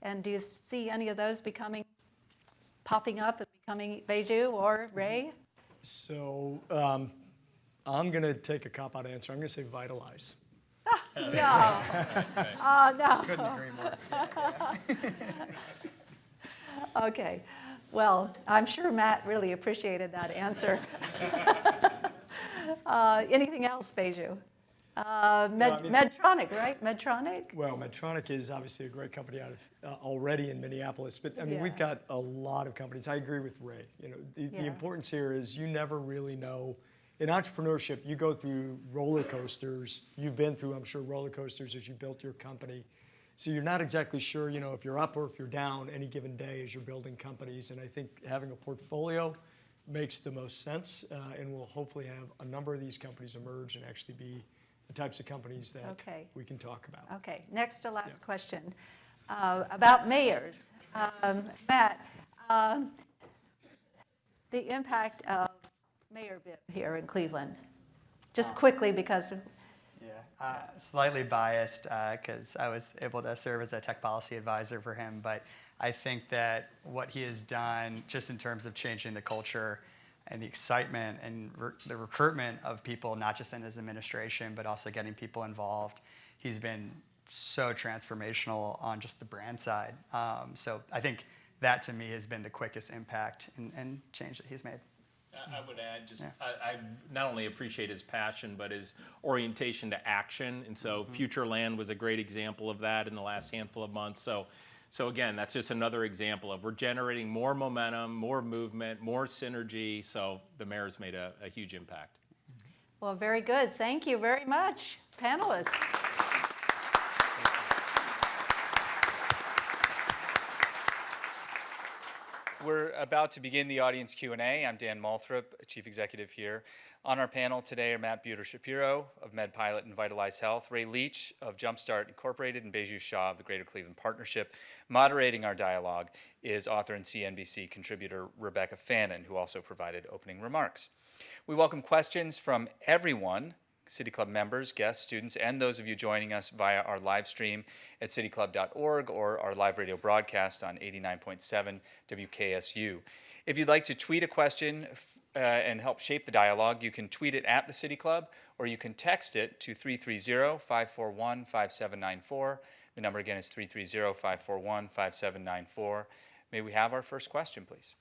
And do you see any of those popping up and becoming Beiju or Ray? So I'm going to take a cop-out answer. I'm going to say vitalize. No. Oh, no. Couldn't agree more. Okay. Well, I'm sure Matt really appreciated that answer. Anything else, Beiju? Medtronic, right? Medtronic? Well, Medtronic is obviously a great company out of already in Minneapolis, but we've got a lot of companies. I agree with Ray. The importance here is you never really know. In entrepreneurship, you go through roller coasters. You've been through, I'm sure, roller coasters as you built your company. So you're not exactly sure, if you're up or if you're down any given day as you're building companies. And I think having a portfolio makes the most sense, and we'll hopefully have a number of these companies emerge and actually be the types of companies that we can talk about. Okay. Next to last question about mayors. Matt, the impact of Mayor Bibb here in Cleveland. Just quickly, because... Slightly biased because I was able to serve as a tech policy advisor for him, but I think that what he has done just in terms of changing the culture and the excitement and the recruitment of people, not just in his administration, but also getting people involved, he's been so transformational on just the brand side. So I think that to me has been the quickest impact and change that he's made. I would add I not only appreciate his passion, but his orientation to action. And so Futureland was a great example of that in the last handful of months. So again, that's just another example of we're generating more momentum, more movement, more synergy. So the mayor's made a huge impact. Well, very good. Thank you very much, panelists. We're about to begin the audience Q&A. I'm Dan Malthrop, Chief Executive here. On our panel today are Matt Buter-Shapiro of MedPilot and Vitalize Health, Ray Leach of Jumpstart Incorporated, and Beiju Shah of the Greater Cleveland Partnership. Moderating our dialogue is author and CNBC contributor Rebecca Fannin, who also provided opening remarks. We welcome questions from everyone, City Club members, guests, students, and those of you joining us via our live stream at cityclub.org or our live radio broadcast on 89.7 WKSU. If you'd like to tweet a question and help shape the dialogue, you can tweet it at the City Club, or you can text it to 330-541-5794. The number again is 330-541-5794. May we have our first question, please?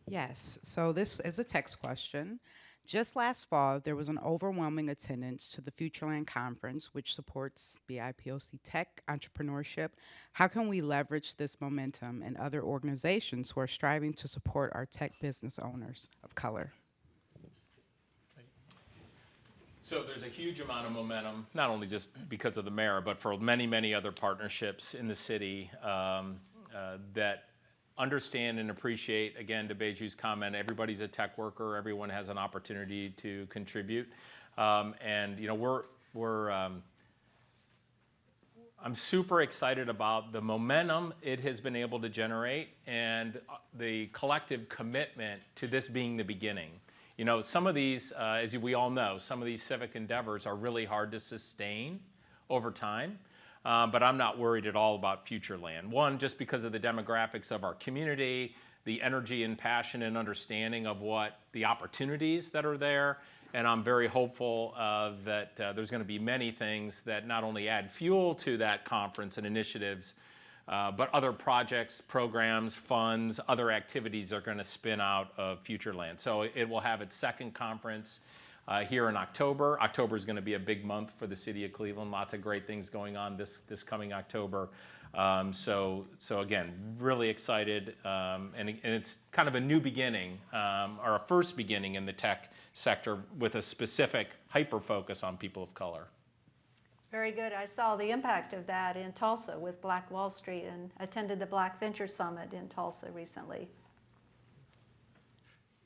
Yes, so this is a text question. Just last fall, there was an overwhelming attendance to the Futureland Conference, which supports BIPOC tech entrepreneurship. How can we leverage this momentum in other organizations who are striving to support our tech business owners of color? So there's a huge amount of momentum, not only just because of the mayor, but for many, many other partnerships in the city that understand and appreciate, again, to Beiju's comment, everybody's a tech worker, everyone has an opportunity to contribute. And you know, I'm super excited about the momentum it has been able to generate and the collective commitment to this being the beginning. You know, some of these, as we all know, some of these civic endeavors are really hard to sustain over time. But I'm not worried at all about Futureland. One, just because of the demographics of our community, the energy and passion and understanding of what the opportunities that are there. And I'm very hopeful that there's going to be many things that not only add fuel to that conference and initiatives, but other projects, programs, funds, other activities are going to spin out of Futureland. So it will have its second conference here in October. October is going to be a big month for the city of Cleveland. Lots of great things going on this coming October. So again, really excited, and it's kind of a new beginning, or a first beginning in the tech sector with a specific hyper focus on people of color. Very good. I saw the impact of that in Tulsa with Black Wall Street and attended the Black Venture Summit in Tulsa recently.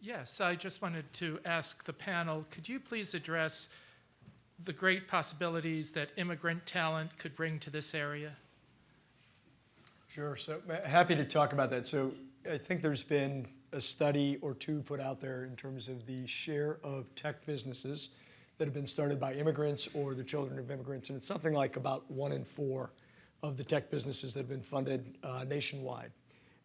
Yes, I just wanted to ask the panel, could you please address the great possibilities that immigrant talent could bring to this area? Sure, so happy to talk about that. So I think there's been a study or two put out there in terms of the share of tech businesses that have been started by immigrants or the children of immigrants, and it's something like about 1 in 4 of the tech businesses that have been funded nationwide.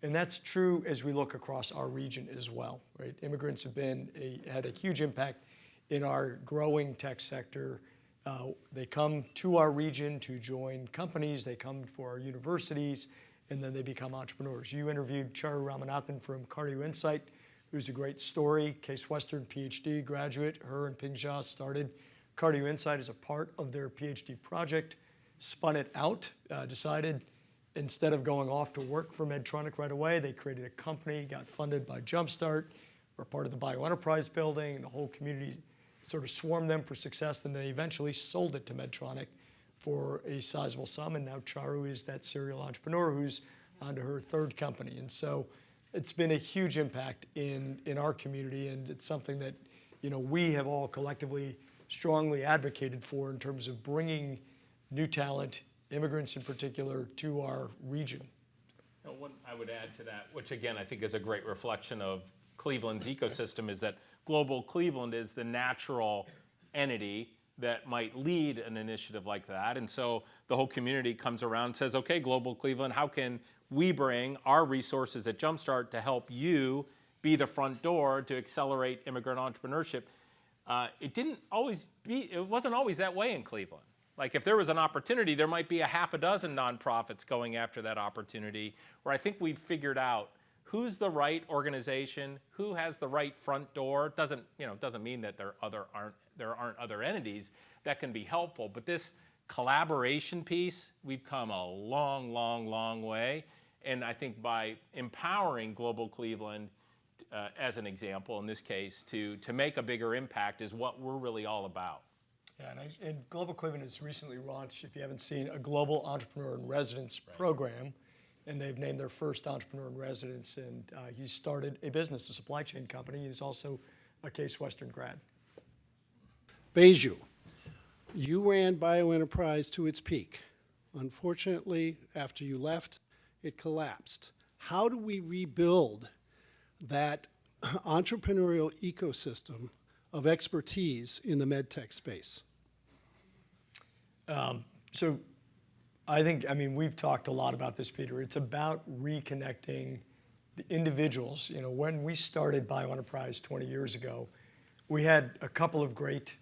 And that's true as we look across our region as well, right? Immigrants have had a huge impact in our growing tech sector. They come to our region to join companies, they come for our universities, and then they become entrepreneurs. You interviewed Charu Ramanathan from Cardio Insight, who's a great story, Case Western PhD graduate. Her and Ping Jia started Cardio Insight as a part of their PhD project, spun it out, decided instead of going off to work for Medtronic right away, they created a company, got funded by Jumpstart, were part of the bioenterprise building, and the whole community sort of swarmed them for success. Then they eventually sold it to Medtronic for a sizable sum, and now Charu is that serial entrepreneur who's onto her third company. And so it's been a huge impact in our community, and it's something that, you know, we have all collectively strongly advocated for in terms of bringing new talent, immigrants in particular, to our region. One I would add to that, which again I think is a great reflection of Cleveland's ecosystem, is that Global Cleveland is the natural entity that might lead an initiative like that. And so the whole community comes around and says, okay, Global Cleveland, how can we bring our resources at Jumpstart to help you be the front door to accelerate immigrant entrepreneurship? It wasn't always that way in Cleveland. Like if there was an opportunity, there might be a half a dozen nonprofits going after that opportunity, where I think we've figured out who's the right organization, who has the right front door. It doesn't mean that there aren't other entities that can be helpful, but this collaboration piece, we've come a long, long, long way. And I think by empowering Global Cleveland, as an example in this case, to make a bigger impact is what we're really all about. Yeah, and Global Cleveland has recently launched, if you haven't seen, a Global Entrepreneur in Residence program, and they've named their first entrepreneur in residence, and he started a business, a supply chain company. He's also a Case Western grad. Beiju, you ran bioenterprise to its peak. Unfortunately, after you left, it collapsed. How do we rebuild that entrepreneurial ecosystem of expertise in the medtech space? So I think, we've talked a lot about this, Peter. It's about reconnecting the individuals. When we started BioEnterprise 20 years ago, we had a couple of great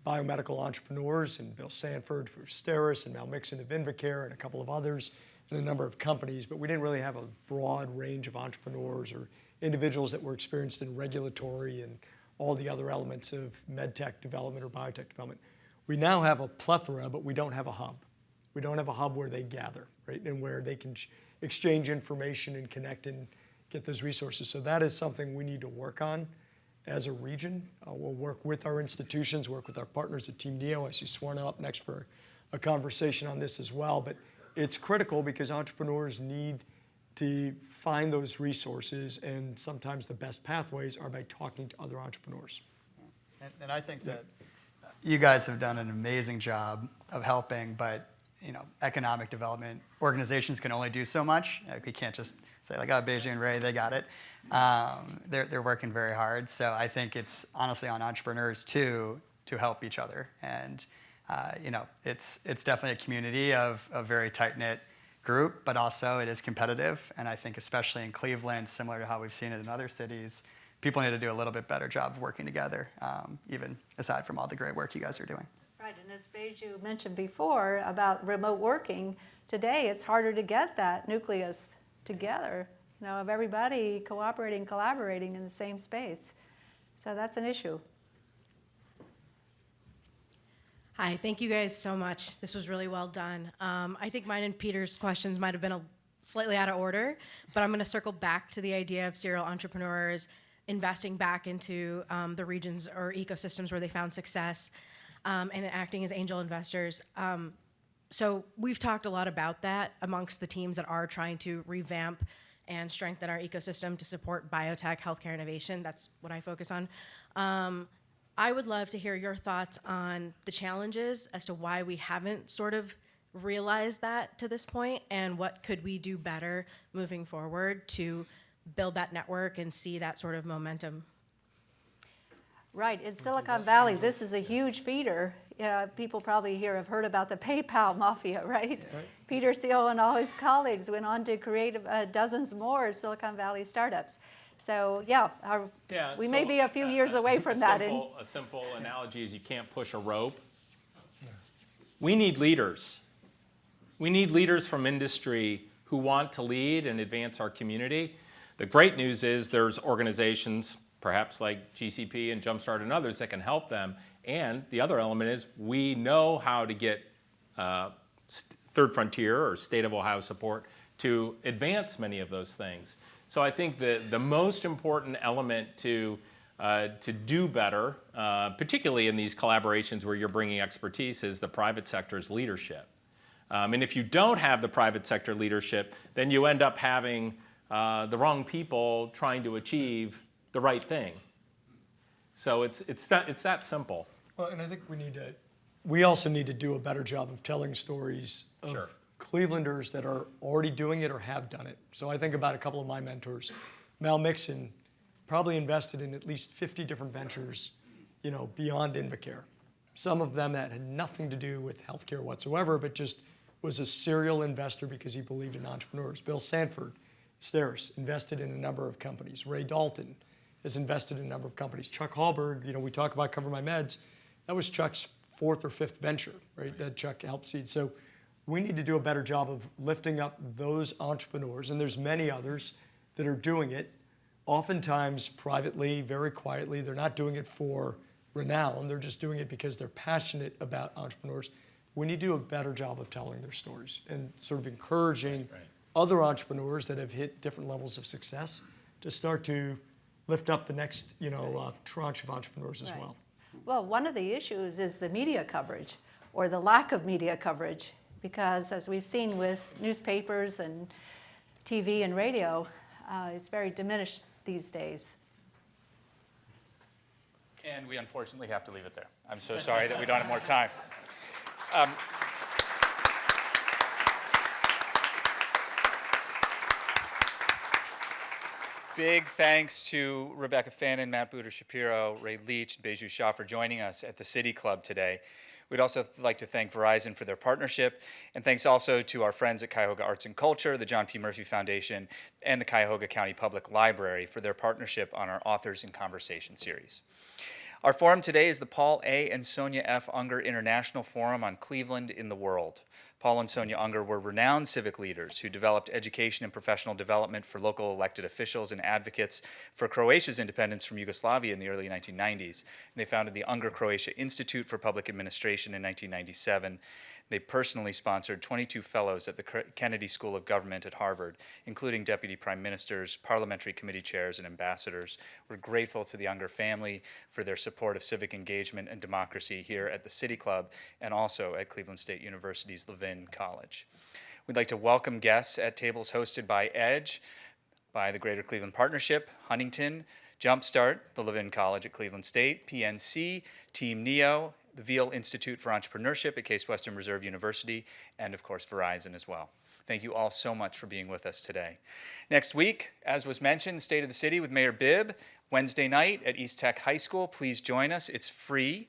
biomedical entrepreneurs, and Bill Sanford for Steris, and Mal Mixon of Invacare, and a couple of others, and a number of companies, but we didn't really have a broad range of entrepreneurs or individuals that were experienced in regulatory and all the other elements of medtech development or biotech development. We now have a plethora, but we don't have a hub. We don't have a hub where they gather, right, and where they can exchange information and connect and get those resources. So that is something we need to work on as a region. We'll work with our institutions, work with our partners at Team Neo. I see Swarna up next for a conversation on this as well. But it's critical because entrepreneurs need to find those resources, and sometimes the best pathways are by talking to other entrepreneurs. And I think that you guys have done an amazing job of helping, but economic development organizations can only do so much. We can't just say like, oh, Beiju and Ray, they got it. They're working very hard. So I think it's honestly on entrepreneurs too to help each other. And it's definitely a community of a very tight-knit group, but also it is competitive. And I think especially in Cleveland, similar to how we've seen it in other cities, people need to do a little bit better job of working together, even aside from all the great work you guys are doing. Right, and as Beiju mentioned before about remote working, today it's harder to get that nucleus together, of everybody cooperating, collaborating in the same space. So that's an issue. Hi, thank you guys so much. This was really well done. I think mine and Peter's questions might have been slightly out of order, but I'm going to circle back to the idea of serial entrepreneurs investing back into the regions or ecosystems where they found success and acting as angel investors. So we've talked a lot about that amongst the teams that are trying to revamp and strengthen our ecosystem to support biotech, healthcare innovation. That's what I focus on. I would love to hear your thoughts on the challenges as to why we haven't sort of realized that to this point, and what could we do better moving forward to build that network and see that sort of momentum. Right, in Silicon Valley, this is a huge feeder. People probably here have heard about the PayPal mafia, right? Peter Thiel and all his colleagues went on to create dozens more Silicon Valley startups. So we may be a few years away from that. A simple analogy is you can't push a rope. We need leaders. We need leaders from industry who want to lead and advance our community. The great news is there's organizations, perhaps like GCP and Jumpstart and others, that can help them. And the other element is we know how to get Third Frontier or State of Ohio support to advance many of those things. So I think the most important element to do better, particularly in these collaborations where you're bringing expertise, is the private sector's leadership. And if you don't have the private sector leadership, then you end up having the wrong people trying to achieve the right thing. So it's that simple. Well, and I think we also need to do a better job of telling stories of Sure. Clevelanders that are already doing it or have done it. So I think about a couple of my mentors. Mal Mixon probably invested in at least 50 different ventures, beyond Invacare. Some of them that had nothing to do with healthcare whatsoever, but just was a serial investor because he believed in entrepreneurs. Bill Sanford, Steris, invested in a number of companies. Ray Dalton has invested in a number of companies. Chuck Hallberg, we talk about Cover My Meds. That was Chuck's 4th or 5th venture, right? That Chuck helped seed. So we need to do a better job of lifting up those entrepreneurs, and there's many others that are doing it, oftentimes privately, very quietly. They're not doing it for renown. They're just doing it because they're passionate about entrepreneurs. We need to do a better job of telling their stories and sort of encouraging other entrepreneurs that have hit different levels of success to start to lift up the next, tranche of entrepreneurs as well. Well, one of the issues is the media coverage, or the lack of media coverage, because as we've seen with newspapers and TV and radio, it's very diminished these days. And we unfortunately have to leave it there. I'm so sorry that we don't have more time. Big thanks to Rebecca Fannin, Matt Buder-Shapiro, Ray Leach, and Beiju Shah for joining us at the City Club today. We'd also like to thank Verizon for their partnership, and thanks also to our friends at Cuyahoga Arts and Culture, the John P. Murphy Foundation, and the Cuyahoga County Public Library for their partnership on our Authors in Conversation series. Our forum today is the Paul A. and Sonia F. Unger International Forum on Cleveland in the World. Paul and Sonia Unger were renowned civic leaders who developed education and professional development for local elected officials and advocates for Croatia's independence from Yugoslavia in the early 1990s. And they founded the Unger Croatia Institute for Public Administration in 1997. They personally sponsored 22 fellows at the Kennedy School of Government at Harvard, including deputy prime ministers, parliamentary committee chairs, and ambassadors. We're grateful to the Unger family for their support of civic engagement and democracy here at the City Club and also at Cleveland State University's Levin College. We'd like to welcome guests at tables hosted by EDGE, by the Greater Cleveland Partnership, Huntington, Jumpstart, the Levin College at Cleveland State, PNC, Team NEO, the Veal Institute for Entrepreneurship at Case Western Reserve University, and of course Verizon as well. Thank you all so much for being with us today. Next week, as was mentioned, State of the City with Mayor Bibb, Wednesday night at East Tech High School. Please join us, it's free.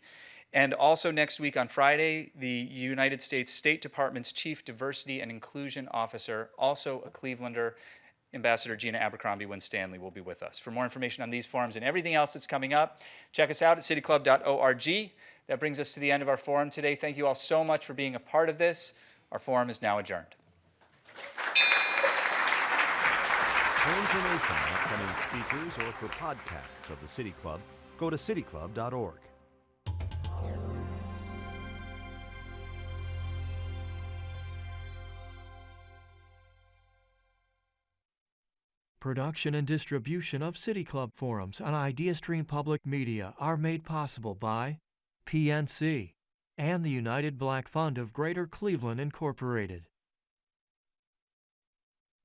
And also next week on Friday, the United States State Department's Chief Diversity and Inclusion Officer, also a Clevelander, Ambassador Gina Abercrombie Winstanley will be with us. For more information on these forums and everything else that's coming up, check us out at cityclub.org. That brings us to the end of our forum today. Thank you all so much for being a part of this. Our forum is now adjourned. For information on upcoming speakers or for podcasts of the City Club, go to cityclub.org. Production and distribution of City Club forums on IdeaStream Public Media are made possible by PNC and the United Black Fund of Greater Cleveland, Incorporated.